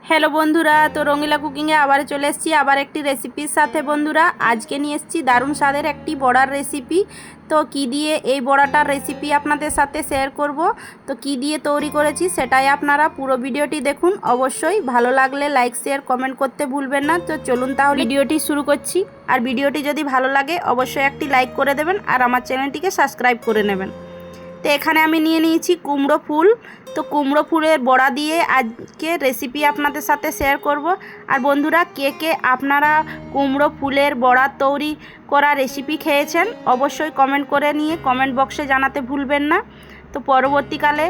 Hello বন্ধুরা, তো রঙিলা কুকিংয়ে আবার চলে এসেছি আবার একটি রেসিপির সাথে। বন্ধুরা, আজকে নিয়ে এসেছি দারুণ স্বাদের একটি বড়ার রেসিপি। তো কি দিয়ে এই বড়াটার রেসিপি আপনাদের সাথে শেয়ার করব, তো কি দিয়ে তৈরি করেছি সেটাই আপনারা পুরো ভিডিওটি দেখুন। অবশ্যই ভালো লাগলে লাইক শেয়ার কমেন্ট করতে ভুলবেন না। তো চলুন তাহলে ভিডিওটি শুরু করছি। আর ভিডিওটি যদি ভালো লাগে অবশ্যই একটি লাইক করে দেবেন আর আমার চ্যানেলটিকে সাবস্ক্রাইব করে নেবেন। তো এখানে আমি নিয়ে নিয়েছি কুমড়ো ফুল। তো কুমড়ো ফুলের বড়া দিয়ে আজকে রেসিপি আপনাদের সাথে শেয়ার করব। আর বন্ধুরা, কে কে আপনারা কুমড়ো ফুলের বড়া তৈরি করা রেসিপি খেয়েছেন অবশ্যই কমেন্ট করে নিয়ে কমেন্ট বক্সে জানাতে ভুলবেন না। তো পরবর্তীকালে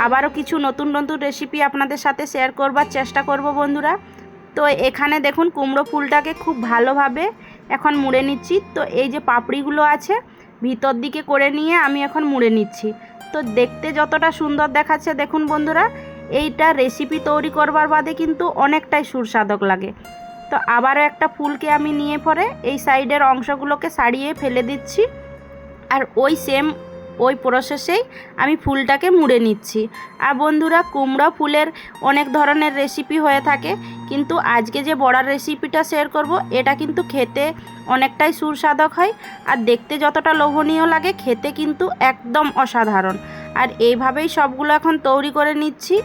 আবারও কিছু নতুন নতুন রেসিপি আপনাদের সাথে শেয়ার করবার চেষ্টা করব বন্ধুরা। তো এখানে দেখুন কুমড়ো ফুলটাকে খুব ভালোভাবে এখন মুড়ে নিচ্ছি। তো এই যে পাপড়িগুলো আছে ভিতর দিকে করে নিয়ে আমি এখন মুড়ে নিচ্ছি। তো দেখতে যতটা সুন্দর দেখাচ্ছে দেখুন বন্ধুরা, এইটা রেসিপি তৈরি করবার বাদে কিন্তু অনেকটাই সুস্বাদু লাগে। তো আবারও একটা ফুলকে আমি নিয়ে পরে এই সাইডের অংশগুলোকে ছাড়িয়ে ফেলে দিচ্ছি। আর ওই প্রসেসেই আমি ফুলটাকে মুড়ে নিচ্ছি। আর বন্ধুরা, কুমড়া ফুলের অনেক ধরনের রেসিপি হয়ে থাকে, কিন্তু আজকে যে বড়ার রেসিপিটা শেয়ার করব এটা কিন্তু খেতে অনেকটাই সুস্বাদু হয়। আর দেখতে যতটা লোভনীয় লাগে খেতে কিন্তু একদম অসাধারণ। আর এইভাবেই সবগুলো এখন তৈরি করে নিচ্ছি।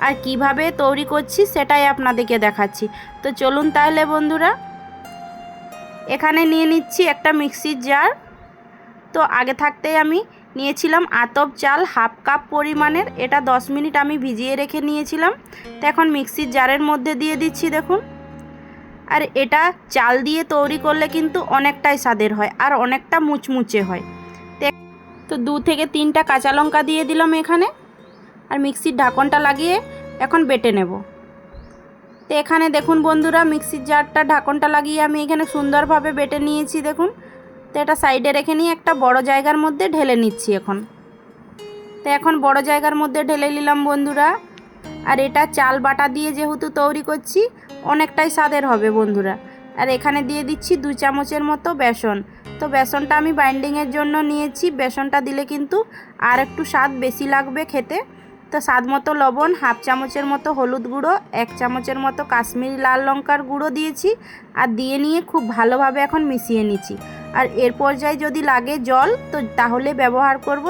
আর কিভাবে তৈরি করছি সেটাই আপনাদেরকে দেখাচ্ছি। তো চলুন তাহলে বন্ধুরা, এখানে নিয়ে নিচ্ছি একটা মিক্সির জার। তো আগে থাকতেই আমি নিয়েছিলাম আতপ চাল হাফ কাপ পরিমাণের, এটা 10 মিনিট আমি ভিজিয়ে রেখে নিয়েছিলাম। তো এখন মিক্সির জারের মধ্যে দিয়ে দিচ্ছি দেখুন। আর এটা চাল দিয়ে তৈরি করলে কিন্তু অনেকটাই স্বাদের হয় আর অনেকটা মুচমুচে হয়। তো 2 থেকে 3টা কাঁচা লঙ্কা দিয়ে দিলাম এখানে। আর মিক্সির ঢাকনটা লাগিয়ে এখন বেটে নেব। তো এখানে দেখুন বন্ধুরা, মিক্সির জারটা ঢাকনটা লাগিয়ে আমি এখানে সুন্দরভাবে বেটে নিয়েছি দেখুন। তো এটা সাইডে রেখে নিয়ে একটা বড় জায়গার মধ্যে ঢেলে নিচ্ছি এখন। তো এখন বড় জায়গার মধ্যে ঢেলে নিলাম বন্ধুরা। আর এটা চাল বাটা দিয়ে যেহেতু তৈরি করছি অনেকটাই স্বাদের হবে বন্ধুরা। আর এখানে দিয়ে দিচ্ছি 2 চামচের মতো বেসন। তো বেসনটা আমি বাইন্ডিংয়ের জন্য নিয়েছি, বেসনটা দিলে কিন্তু আর একটু স্বাদ বেশি লাগবে খেতে। তো স্বাদ মতো লবণ, হাফ চামচের মতো হলুদ গুঁড়ো, 1 চামচের মতো কাশ্মীরি লাল লঙ্কার গুঁড়ো দিয়েছি। আর দিয়ে নিয়ে খুব ভালোভাবে এখন মিশিয়ে নিচ্ছি। আর এর পর্যায়ে যদি লাগে জল তো তাহলে ব্যবহার করব,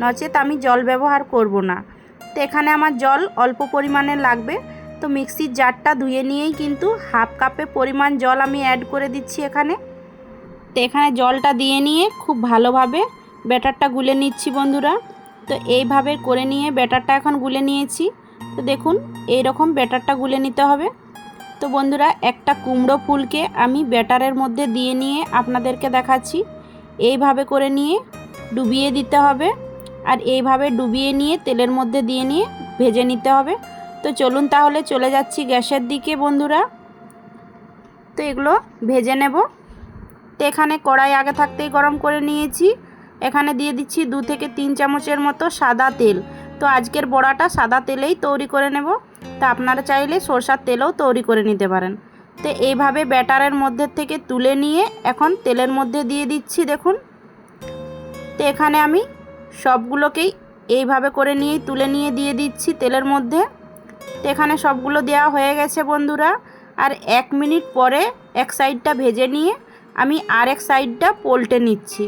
নচেত আমি জল ব্যবহার করব না। তো এখানে আমার জল অল্প পরিমাণে লাগবে। তো মিক্সির জারটা ধুয়ে নিয়েই কিন্তু হাফ কাপে পরিমাণ জল আমি অ্যাড করে দিচ্ছি এখানে। তো এখানে জলটা দিয়ে নিয়ে খুব ভালোভাবে ব্যাটারটা গুলে নিচ্ছি বন্ধুরা। তো এইভাবে করে নিয়ে ব্যাটারটা এখন গুলে নিয়েছি। তো দেখুন এই রকম ব্যাটারটা গুলে নিতে হবে। তো বন্ধুরা, একটা কুমড়ো ফুলকে আমি ব্যাটারের মধ্যে দিয়ে নিয়ে আপনাদেরকে দেখাচ্ছি। এইভাবে করে নিয়ে ডুবিয়ে দিতে হবে। আর এইভাবে ডুবিয়ে নিয়ে তেলের মধ্যে দিয়ে নিয়ে ভেজে নিতে হবে। তো চলুন তাহলে চলে যাচ্ছি গ্যাসের দিকে বন্ধুরা। তো এগুলো ভেজে নেব। তো এখানে কড়াই আগে থাকতেই গরম করে নিয়েছি। এখানে দিয়ে দিচ্ছি 2 থেকে 3 চামচের মতো সাদা তেল। তো আজকের বড়াটা সাদা তেলেই তৈরি করে নেব। তা আপনারা চাইলে সরষার তেলও তৈরি করে নিতে পারেন। তো এইভাবে ব্যাটারের মধ্যে থেকে তুলে নিয়ে এখন তেলের মধ্যে দিয়ে দিচ্ছি দেখুন। তো এখানে আমি সবগুলোকেই এইভাবে করে নিয়েই তুলে নিয়ে দিয়ে দিচ্ছি তেলের মধ্যে। তো এখানে সবগুলো দেওয়া হয়ে গেছে বন্ধুরা। আর 1 মিনিট পরে এক সাইডটা ভেজে নিয়ে আমি আরেক সাইডটা পলটে নিচ্ছি।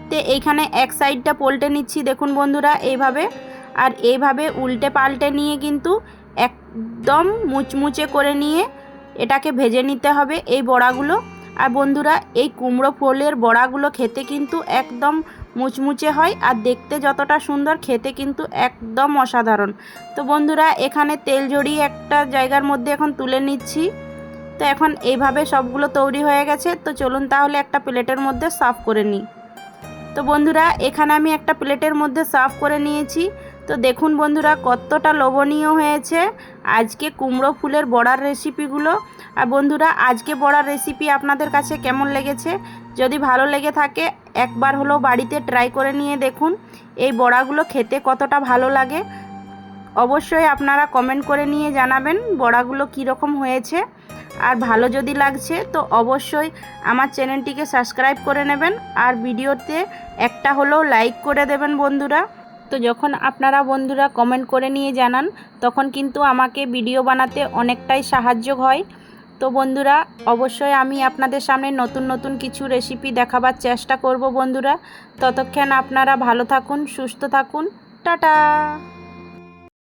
তো এইখানে এক সাইডটা পলটে নিচ্ছি দেখুন বন্ধুরা এইভাবে। আর এইভাবে উল্টে পাল্টে নিয়ে কিন্তু একদম মুচমুচে করে নিয়ে এটাকে ভেজে নিতে হবে এই বড়াগুলো। আর বন্ধুরা, এই কুমড়ো ফুলের বড়াগুলো খেতে কিন্তু একদম মুচমুচে হয় আর দেখতে যতটা সুন্দর খেতে কিন্তু একদম অসাধারণ। তো বন্ধুরা, এখানে তেল জড়িয়ে একটা জায়গার মধ্যে এখন তুলে নিচ্ছি। তো এখন এইভাবে সবগুলো তৈরি হয়ে গেছে। তো চলুন তাহলে একটা প্লেটের মধ্যে সার্ভ করে নিই। তো বন্ধুরা, এখানে আমি একটা প্লেটের মধ্যে সার্ভ করে নিয়েছি। তো দেখুন বন্ধুরা কতটা লোভনীয় হয়েছে আজকে কুমড়ো ফুলের বড়ার রেসিপিগুলো। আর বন্ধুরা, আজকে বড়ার রেসিপি আপনাদের কাছে কেমন লেগেছে, যদি ভালো লেগে থাকে একবার হলেও বাড়িতে ট্রাই করে নিয়ে দেখুন এই বড়াগুলো খেতে কতটা ভালো লাগে। অবশ্যই আপনারা কমেন্ট করে নিয়ে জানাবেন বড়াগুলো কীরকম হয়েছে। আর ভালো যদি লাগছে তো অবশ্যই আমার চ্যানেলটিকে সাবস্ক্রাইব করে নেবেন। আর ভিডিওতে একটা হলেও লাইক করে দেবেন বন্ধুরা। তো যখন আপনারা বন্ধুরা কমেন্ট করে নিয়ে জানান তখন কিন্তু আমাকে ভিডিও বানাতে অনেকটাই সাহায্য হয়। তো বন্ধুরা অবশ্যই আমি আপনাদের সামনে নতুন নতুন কিছু রেসিপি দেখাবার চেষ্টা করব বন্ধুরা। ততক্ষণ আপনারা ভালো থাকুন, সুস্থ থাকুন, টাটা।